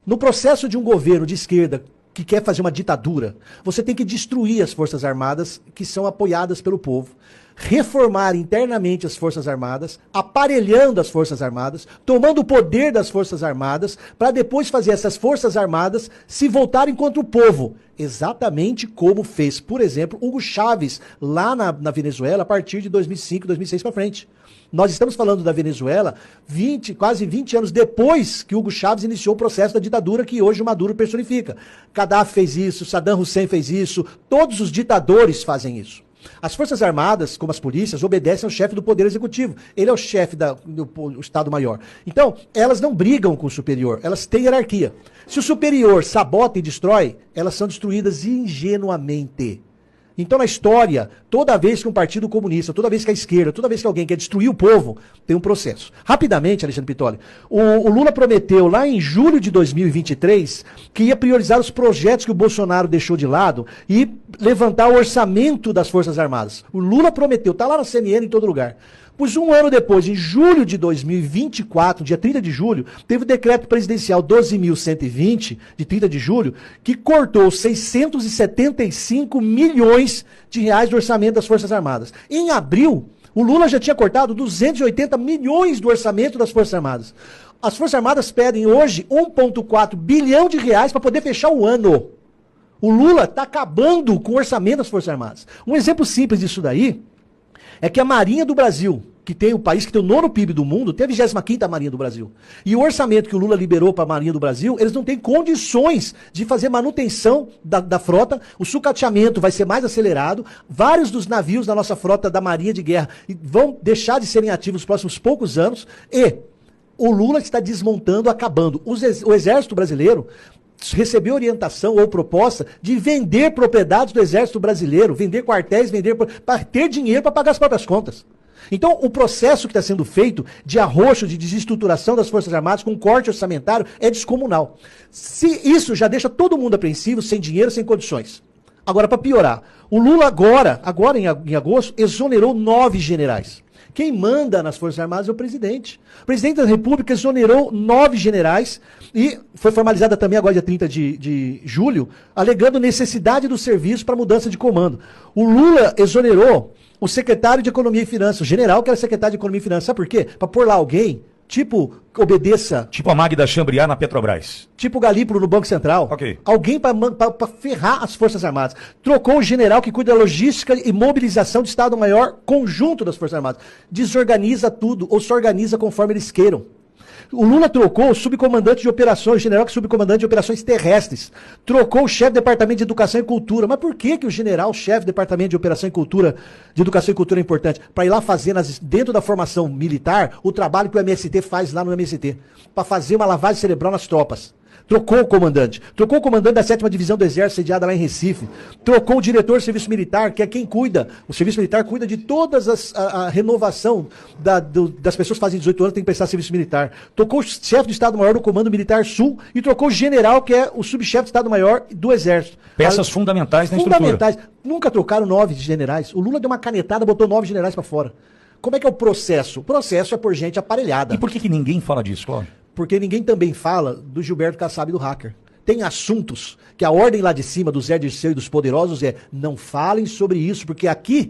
No processo de um governo de esquerda que quer fazer uma ditadura, você tem que destruir as Forças Armadas que são apoiadas pelo povo, reformar internamente as Forças Armadas, aparelhando as Forças Armadas, tomando o poder das Forças Armadas, para depois fazer essas Forças Armadas se voltarem contra o povo. Exatamente como fez, por exemplo, Hugo Chávez lá na Venezuela a partir de 2005, 2006 para frente. Nós estamos falando da Venezuela quase 20 anos depois que Hugo Chávez iniciou o processo da ditadura que hoje o Maduro personifica. Gaddafi fez isso, Saddam Hussein fez isso, todos os ditadores fazem isso. As Forças Armadas, como as polícias, obedecem ao chefe do Poder Executivo. Ele é o chefe do Estado-Maior. Então, elas não brigam com o superior, elas têm hierarquia. Se o superior sabota e destrói, elas são destruídas ingenuamente. Então, na história, toda vez que um partido comunista, toda vez que a esquerda, toda vez que alguém quer destruir o povo, tem um processo. Rapidamente, Alexandre Pitoli, o Lula prometeu lá em julho de 2023 que ia priorizar os projetos que o Bolsonaro deixou de lado e levantar o orçamento das Forças Armadas. O Lula prometeu, tá lá na CNN em todo lugar. Pois um ano depois, em julho de 2024, dia 30 de julho, teve o decreto presidencial 12.120, de 30 de julho, que cortou 675 milhões de reais do orçamento das Forças Armadas. Em abril, o Lula já tinha cortado 280 milhões do orçamento das Forças Armadas. As Forças Armadas pedem hoje 1,4 bilhão de reais para poder fechar o ano. O Lula está acabando com o orçamento das Forças Armadas. Um exemplo simples disso daí é que a Marinha do Brasil, que tem o país que tem o 9º PIB do mundo, tem a 25ª Marinha do Brasil. E o orçamento que o Lula liberou para a Marinha do Brasil, eles não têm condições de fazer manutenção da frota, o sucateamento vai ser mais acelerado, vários dos navios da nossa frota da Marinha de Guerra vão deixar de serem ativos nos próximos poucos anos, e o Lula está desmontando, acabando. O Exército Brasileiro recebeu orientação ou proposta de vender propriedades do Exército Brasileiro, vender quartéis, para ter dinheiro para pagar as próprias contas. Então, o processo que está sendo feito de arroxo, de desestruturação das Forças Armadas com corte orçamentário é descomunal. Se isso já deixa todo mundo apreensivo, sem dinheiro, sem condições. Agora, para piorar, o Lula agora em agosto, exonerou 9 generais. Quem manda nas Forças Armadas é o presidente. O presidente da República exonerou 9 generais e foi formalizada também agora dia 30 de julho, alegando necessidade do serviço para mudança de comando. O Lula exonerou o secretário de Economia e Finanças, o general que era secretário de Economia e Finanças. Sabe por quê? Para pôr lá alguém, tipo, obedeça. Tipo a Magda Chambriard na Petrobras. Tipo o Galípolo no Banco Central. Ok. Alguém para ferrar as Forças Armadas. Trocou o general que cuida da logística e mobilização de Estado-Maior conjunto das Forças Armadas. Desorganiza tudo, ou se organiza conforme eles queiram. O Lula trocou o subcomandante de operações, o general que é subcomandante de operações terrestres. Trocou o chefe do Departamento de Educação e Cultura. Mas por que o general, chefe do Departamento de Operação e Cultura, de Educação e Cultura é importante? Para ir lá fazer, dentro da formação militar, o trabalho que o MST faz lá no MST. Para fazer uma lavagem cerebral nas tropas. Trocou o comandante. Trocou o comandante da 7ª Divisão do Exército, sediada lá em Recife. Trocou o diretor do Serviço Militar, que é quem cuida. O Serviço Militar cuida de todas a renovação das pessoas que fazem 18 anos, tem que prestar serviço militar. Trocou o chefe do Estado-Maior do Comando Militar Sul e trocou o general, que é o subchefe do Estado-Maior do Exército. Peças fundamentais na fundamentais. Nunca trocaram 9 generais. O Lula deu uma canetada, botou 9 generais para fora. Como é que é o processo? O processo é por gente aparelhada. E por que ninguém fala disso, Cláudio? Porque ninguém também fala do Gilberto Kassab e do hacker. Tem assuntos que a ordem lá de cima, do Zé Dirceu e dos poderosos não falem sobre isso, porque aqui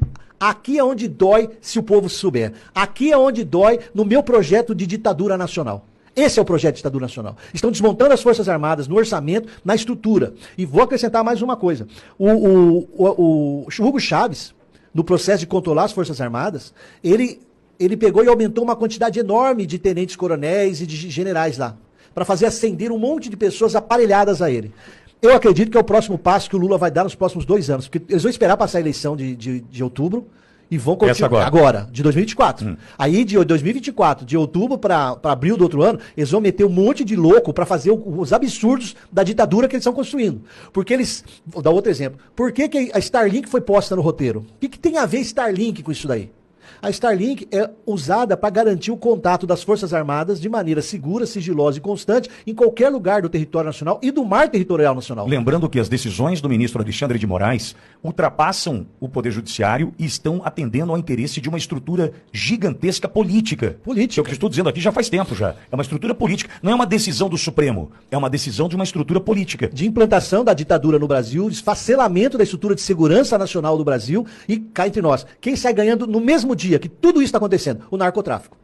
é onde dói se o povo souber. Aqui é onde dói no meu projeto de ditadura nacional. Esse é o projeto de ditadura nacional. Estão desmontando as Forças Armadas no orçamento, na estrutura. E vou acrescentar mais uma coisa. O Hugo Chávez, no processo de controlar as Forças Armadas, ele pegou e aumentou uma quantidade enorme de tenentes coronéis e de generais lá, para fazer ascender um monte de pessoas aparelhadas a ele. Eu acredito que é o próximo passo que o Lula vai dar nos próximos 2 anos, porque eles vão esperar passar a eleição de outubro e vão continuar agora, de 2024. Aí de 2024, de outubro para abril do outro ano, eles vão meter um monte de louco para fazer os absurdos da ditadura que eles estão construindo. Porque eles, vou dar outro exemplo, por que a Starlink foi posta no roteiro? O que tem a ver Starlink com isso daí? A Starlink é usada para garantir o contato das Forças Armadas de maneira segura, sigilosa e constante em qualquer lugar do território nacional e do mar territorial nacional. Lembrando que as decisões do ministro Alexandre de Moraes ultrapassam o Poder Judiciário e estão atendendo ao interesse de uma estrutura gigantesca política. Política. É o que eu estou dizendo aqui já faz tempo já. É uma estrutura política. Não é uma decisão do Supremo. É uma decisão de uma estrutura política. De implantação da ditadura no Brasil, desfacelamento da estrutura de segurança nacional do Brasil e cá entre nós. Quem sai ganhando no mesmo dia que tudo isso está acontecendo? O narcotráfico.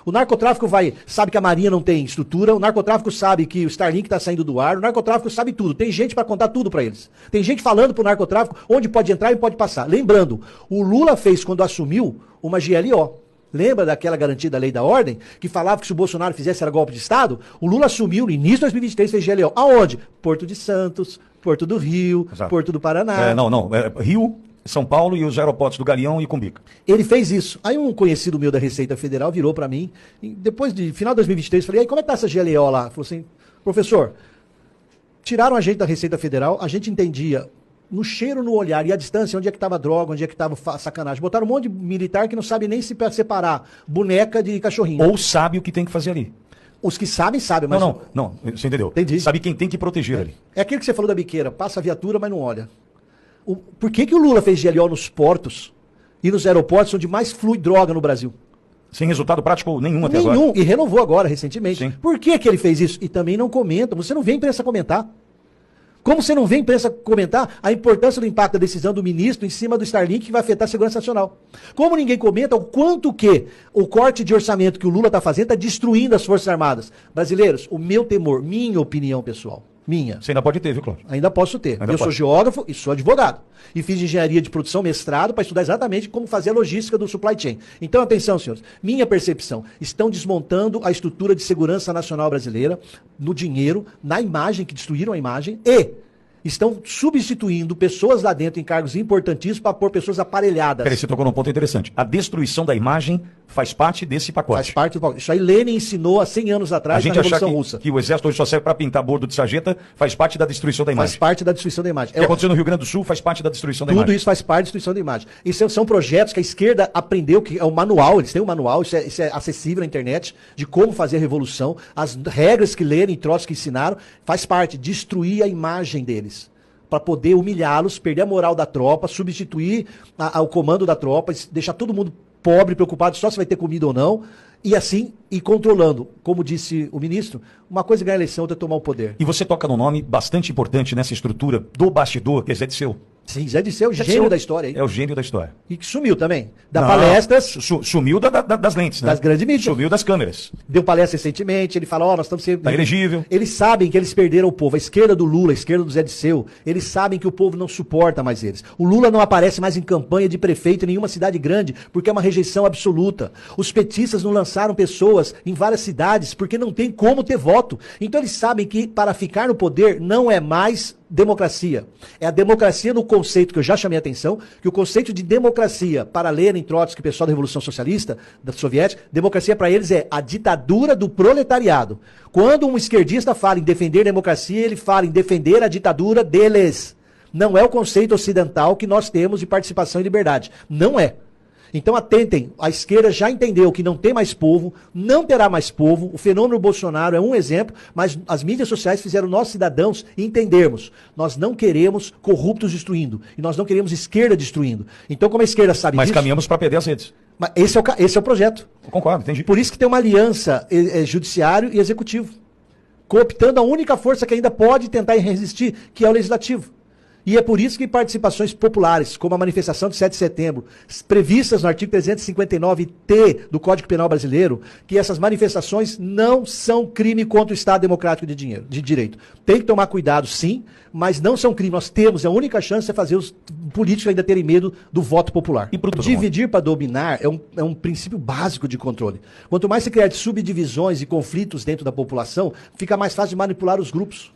O narcotráfico sabe que a Marinha não tem estrutura, o narcotráfico sabe que o Starlink está saindo do ar, o narcotráfico sabe tudo. Tem gente para contar tudo para eles. Tem gente falando pro narcotráfico onde pode entrar e pode passar. Lembrando, o Lula fez quando assumiu uma GLO. Lembra daquela garantia da lei da ordem, que falava que se o Bolsonaro fizesse era golpe de Estado? O Lula assumiu no início de 2023, fez GLO. Aonde? Porto de Santos, Porto do Rio, Exato. Porto do Paraná. Rio, São Paulo e os aeroportos do Galeão e Cumbica. Ele fez isso. Aí um conhecido meu da Receita Federal virou para mim, e depois de final de 2023, falei, aí como é que tá essa GLO lá? Falou assim, professor, tiraram a gente da Receita Federal, a gente entendia no cheiro, no olhar e a distância, onde é que estava droga, onde é que estava sacanagem. Botaram um monte de militar que não sabe nem se separar boneca de cachorrinho. Ou sabe o que tem que fazer ali. Os que sabem, mas... Não, você entendeu? Entendi. Sabe quem tem que proteger ali. É aquilo que você falou da biqueira, passa a viatura, mas não olha. Por que o Lula fez GLO nos portos e nos aeroportos onde mais flui droga no Brasil? Sem resultado prático nenhum até agora. Nenhum, e renovou agora, recentemente. Sim. Por que ele fez isso? E também não comenta, você não vê a imprensa comentar. Como você não vê a imprensa comentar a importância do impacto da decisão do ministro em cima do Starlink que vai afetar a segurança nacional? Como ninguém comenta o quanto que o corte de orçamento que o Lula está fazendo está destruindo as Forças Armadas. Brasileiros, o meu temor, minha opinião pessoal, Você ainda pode ter, viu, Cláudio? ainda posso ter. Eu sou geógrafo e sou advogado. E fiz engenharia de produção, mestrado, para estudar exatamente como fazer a logística do supply chain. Então, atenção, senhores. Minha percepção, estão desmontando a estrutura de segurança nacional brasileira no dinheiro, na imagem, que destruíram a imagem, e estão substituindo pessoas lá dentro em cargos importantíssimos para pôr pessoas aparelhadas. Peraí, você tocou num ponto interessante. A destruição da imagem faz parte desse pacote. Faz parte do pacote. Isso aí Lenin ensinou há 100 anos A atrás na gente achar Revolução Russa. que o exército hoje só serve para pintar bordo de sarjeta faz parte da destruição da imagem. Faz parte da destruição da imagem. O que aconteceu no Rio Grande do Sul faz parte da destruição da Tudo imagem. isso faz parte da destruição da imagem. Isso são projetos que a esquerda aprendeu, que é o manual, eles têm um manual, isso é acessível na internet, de como fazer a revolução, as regras que Lenin e Trotsky ensinaram, faz parte, destruir a imagem deles, para poder humilhá-los, perder a moral da tropa, substituir o comando da tropa, deixar todo mundo pobre, preocupado só se vai ter comida ou não, e assim ir controlando. Como disse o ministro, uma coisa é ganhar a eleição, outra é tomar o poder. E você toca num nome bastante importante nessa estrutura do bastidor, que é Zé Disseu. Sim, Zé Disseu, Zé gênio Disseu da história aí. É o gênio da história. E que sumiu também. Dá Não, palestras. Sumiu das lentes, né? Das grandes mídias. Sumiu das câmeras. Deu palestra recentemente, ele fala, nós estamos sempre... Tá elegível. Eles sabem que eles perderam o povo. A esquerda do Lula, a esquerda do Zé Disseu, eles sabem que o povo não suporta mais eles. O Lula não aparece mais em campanha de prefeito em nenhuma cidade grande, porque é uma rejeição absoluta. Os petistas não lançaram pessoas em várias cidades, porque não tem como ter voto. Então eles sabem que para ficar no poder não é mais democracia. É a democracia no conceito que eu já chamei a atenção, que o conceito de democracia para Lenin, Trotsky, pessoal da Revolução Socialista, da Soviética, democracia para eles é a ditadura do proletariado. Quando um esquerdista fala em defender democracia, ele fala em defender a ditadura deles. Não é o conceito ocidental que nós temos de participação e liberdade. Não é. Então atentem, a esquerda já entendeu que não tem mais povo, não terá mais povo, o fenômeno Bolsonaro é um exemplo, mas as mídias sociais fizeram nós cidadãos entendermos, nós não queremos corruptos destruindo, e nós não queremos esquerda destruindo. Então como a esquerda sabe Mas disso... caminhamos para perder as redes. Mas esse é o projeto. Eu concordo, entendi. Por isso que tem uma aliança judiciário e executivo, cooptando a única força que ainda pode tentar resistir, que é o legislativo. E é por isso que participações populares, como a manifestação de 7 de setembro, previstas no artigo 359-T do Código Penal Brasileiro, que essas manifestações não são crime contra o Estado Democrático de Direito. Tem que tomar cuidado, sim, mas não são crime. Nós temos, a única chance é fazer os políticos ainda terem medo do voto popular. E pro dividir para dominar é um princípio básico de controle. Quanto mais se criar subdivisões e conflitos dentro da população, fica mais fácil de manipular os grupos.